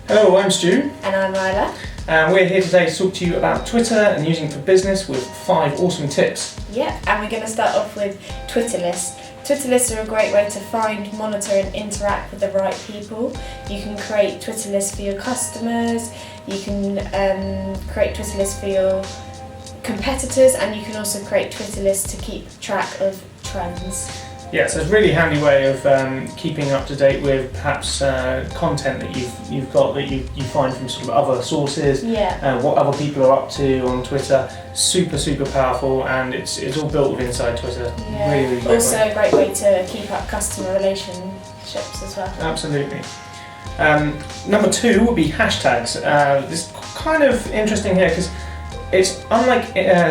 Hello, I'm Stu. And I'm Ryla. And we're here today to talk to you about Twitter and using it for business with 5 awesome tips. Yeah, and we're going to start off with Twitter lists. Twitter lists are a great way to find, monitor and interact with the right people. You can create Twitter lists for your customers, you can create Twitter lists for your competitors, and you can also create Twitter lists to keep track of trends. Yeah, so it's a really handy way of keeping up to date with perhaps content that you've got that you find from sort of other sources. Yeah. What other people are up to on Twitter. Super powerful, and it's all built with inside Twitter. Yeah. Really great also way. a great way to keep up customer relationships as well. Absolutely. Number 2 would be hashtags. This is kind of interesting here because it's unlike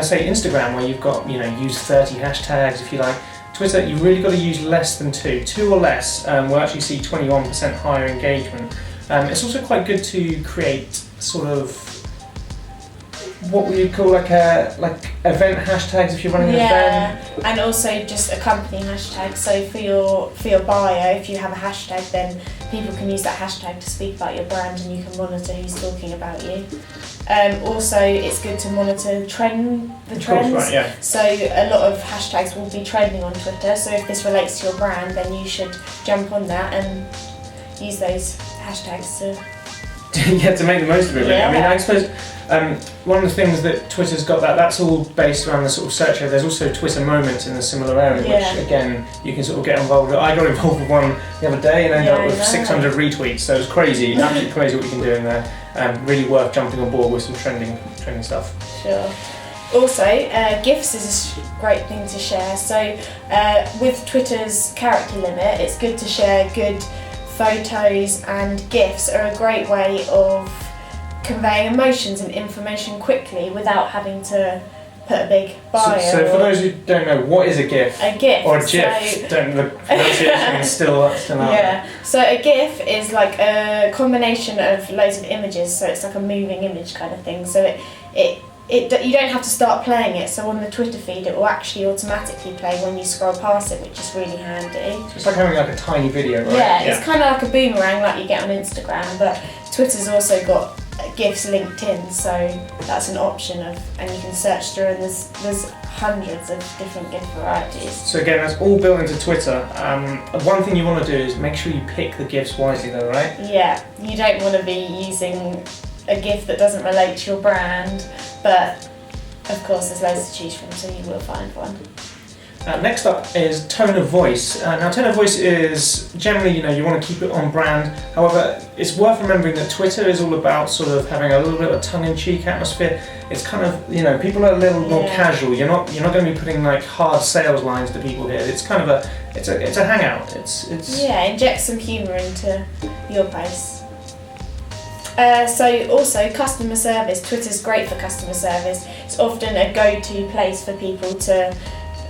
say Instagram where you've got use 30 hashtags if you like. Twitter, you've really got to use less than 2 or less. We'll actually see 21% higher engagement. It's also quite good to create sort of what we would call like event hashtags if you're running an event. And also just a company hashtag. So for your bio, if you have a hashtag, then people can use that hashtag to speak about your brand, and you can monitor who's talking about you. Also, it's good to monitor the trends. Right, yeah. So a lot of hashtags will be trending on Twitter. So if this relates to your brand, then you should jump on that and use those hashtags to make the most of it. Really. Yeah. I mean, I suppose one of the things that Twitter's got that's all based around the sort of search area. There's also Twitter Moments in a similar area, which again you can sort of get involved with. I got involved with one the other day and ended up with 600 retweets. So it's crazy, absolutely crazy what you can do in there. Really worth jumping on board with some trending stuff. Sure. Also, GIFs is a great thing to share. So with Twitter's character limit, it's good to share good photos, and GIFs are a great way of conveying emotions and information quickly without having to put a big bio. So for those who don't know, what is a GIF? A GIF. Or a GIF. The pronunciation is still out. Yeah. So a GIF is like a combination of loads of images. So it's like a moving image kind of thing. So you don't have to start playing it. So on the Twitter feed, it will actually automatically play when you scroll past it, which is really handy. So it's like having like a tiny video, right? Yeah, it's kind of like a boomerang like you get on Instagram, but Twitter's also got GIFs linked in, so that's an option and you can search through, and there's hundreds of different GIF varieties. So again, that's all built into Twitter. One thing you want to do is make sure you pick the GIFs wisely though, right? Yeah, you don't want to be using a GIF that doesn't relate to your brand, but of course there's loads to choose from, so you will find one. Next up is tone of voice. Now tone of voice is generally, you want to keep it on brand. However, it's worth remembering that Twitter is all about sort of having a little bit of a tongue-in-cheek atmosphere. It's kind of, people are a little more casual. You're not going to be putting like hard sales lines to people here. It's kind of it's a hangout. It's inject some humour into your posts. So also customer service. Twitter's great for customer service. It's often a go-to place for people to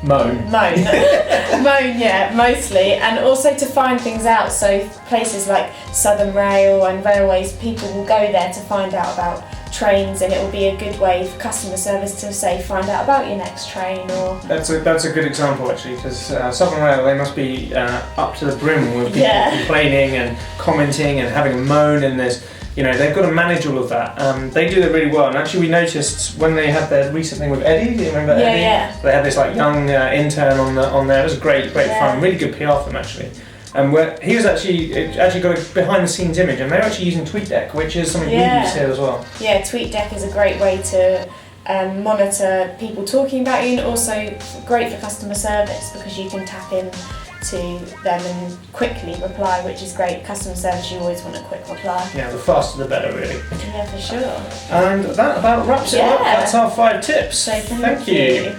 moan, yeah, mostly, and also to find things out. So places like Southern Rail and railways, people will go there to find out about trains, and it will be a good way for customer service to say find out about your next train. Or that's a good example actually, because Southern Rail, they must be up to the brim with people complaining and commenting and having a moan, and there's they've got to manage all of that. They do that really well, and actually we noticed when they had their recent thing with Eddie. Do you remember Eddie? Yeah. They had this like young intern on there. It was great fun, really good PR for them actually. And where he was actually got a behind the scenes image, and they're actually using TweetDeck, which is something we use here as well. Yeah, TweetDeck is a great way to monitor people talking about you, and also great for customer service because you can tap in to them and quickly reply, which is great. Customer service, you always want a quick reply. Yeah, the faster the better, really. Yeah, for sure. And that about wraps it up. That's our 5 tips. So thank you.